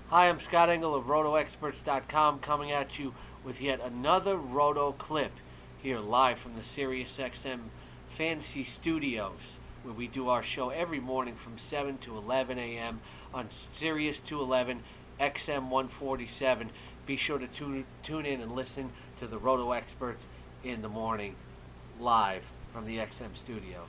Hi, I'm Scott Engel of RotoExperts.com coming at you with yet another Roto clip here live from the SiriusXM Fantasy Studios, where we do our show every morning from 7 to 11 a.m. on Sirius 211 XM 147. Be sure to tune in and listen to the Roto Experts in the morning live from the XM Studios.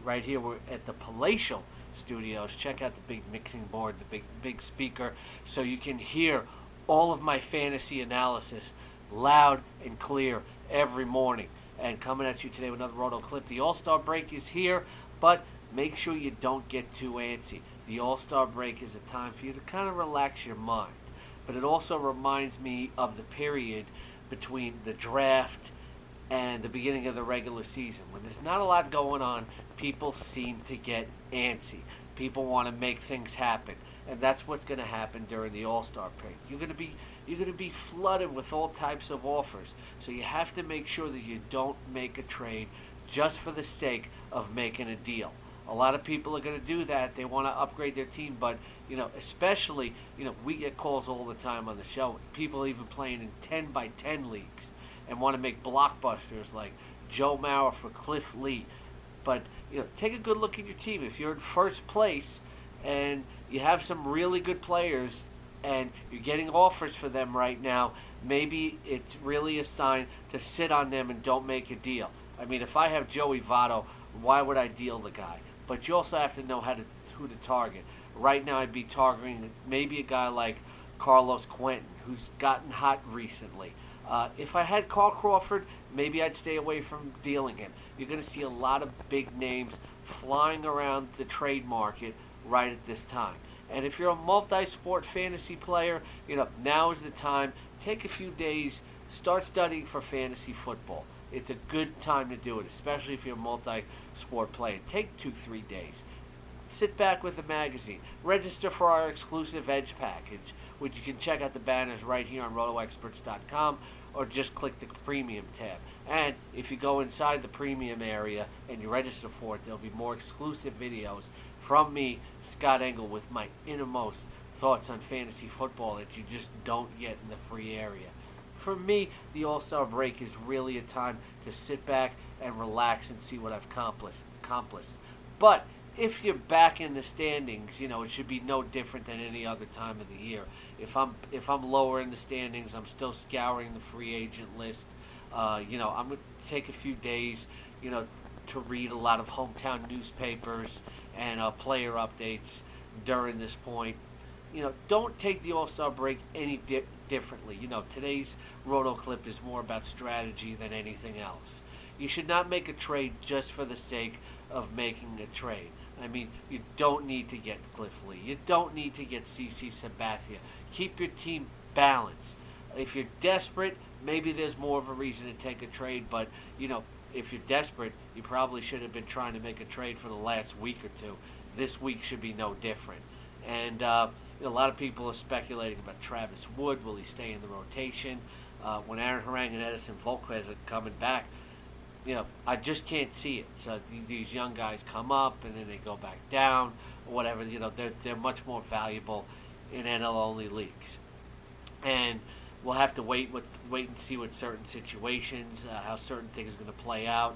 Right here we're at the Palatial Studios. Check out the big mixing board, the big speaker, so you can hear all of my fantasy analysis loud and clear every morning. And coming at you today with another Roto clip. The All-Star break is here, but make sure you don't get too antsy. The All-Star break is a time for you to kind of relax your mind. But it also reminds me of the period between the draft and the beginning of the regular season. When there's not a lot going on, people seem to get antsy. People want to make things happen, and that's what's going to happen during the All-Star break. You're going to be flooded with all types of offers, so you have to make sure that you don't make a trade just for the sake of making a deal. A lot of people are going to do that. They want to upgrade their team, but especially, we get calls all the time on the show. People even playing in 10 by 10 leagues and want to make blockbusters like Joe Mauer for Cliff Lee. But take a good look at your team. If you're in first place and you have some really good players and you're getting offers for them right now, maybe it's really a sign to sit on them and don't make a deal. I mean, if I have Joey Votto, why would I deal the guy? But you also have to know who to target. Right now I'd be targeting maybe a guy like Carlos Quentin, who's gotten hot recently. If I had Carl Crawford, maybe I'd stay away from dealing him. You're going to see a lot of big names flying around the trade market right at this time. And if you're a multi-sport fantasy player, now is the time. Take a few days, start studying for fantasy football. It's a good time to do it, especially if you're a multi-sport player. Take 2-3 days. Sit back with the magazine. Register for our exclusive Edge package, which you can check out the banners right here on RotoExperts.com, or just click the Premium tab. And if you go inside the Premium area and you register for it, there'll be more exclusive videos from me, Scott Engel, with my innermost thoughts on fantasy football that you just don't get in the free area. For me, the All-Star break is really a time to sit back and relax and see what I've accomplished. But if you're back in the standings, it should be no different than any other time of the year. If I'm lower in the standings, I'm still scouring the free agent list. I'm going to take a few days, to read a lot of hometown newspapers and player updates during this point. Don't take the All-Star break any differently. Today's Roto clip is more about strategy than anything else. You should not make a trade just for the sake of making a trade. I mean, you don't need to get Cliff Lee. You don't need to get CC Sabathia. Keep your team balanced. If you're desperate, maybe there's more of a reason to take a trade, but, if you're desperate, you probably should have been trying to make a trade for the last week or two. This week should be no different. And a lot of people are speculating about Travis Wood. Will he stay in the rotation? When Aaron Harang and Edison Volquez are coming back, I just can't see it. So these young guys come up and then they go back down or whatever. They're much more valuable in NL-only leagues. And we'll have to wait and see what certain situations, how certain things are going to play out.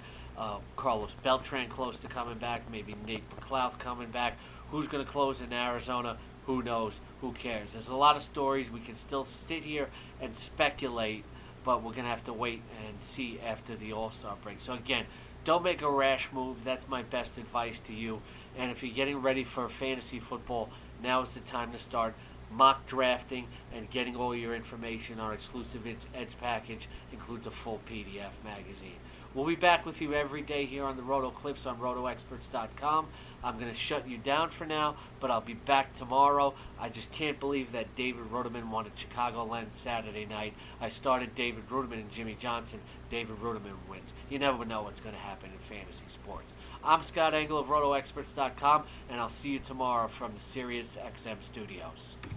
Carlos Beltran close to coming back, maybe Nate McLeod coming back. Who's going to close in Arizona? Who knows? Who cares? There's a lot of stories. We can still sit here and speculate, but we're going to have to wait and see after the All-Star break. So again, don't make a rash move. That's my best advice to you. And if you're getting ready for fantasy football, now is the time to start mock drafting and getting all your information. Our exclusive Edge package includes a full PDF magazine. We'll be back with you every day here on the Roto Clips on RotoExperts.com. I'm going to shut you down for now, but I'll be back tomorrow. I just can't believe that David Ruderman won at Chicagoland Saturday night. I started David Ruderman and Jimmy Johnson. David Ruderman wins. You never know what's going to happen in fantasy sports. I'm Scott Engel of RotoExperts.com, and I'll see you tomorrow from the SiriusXM Studios.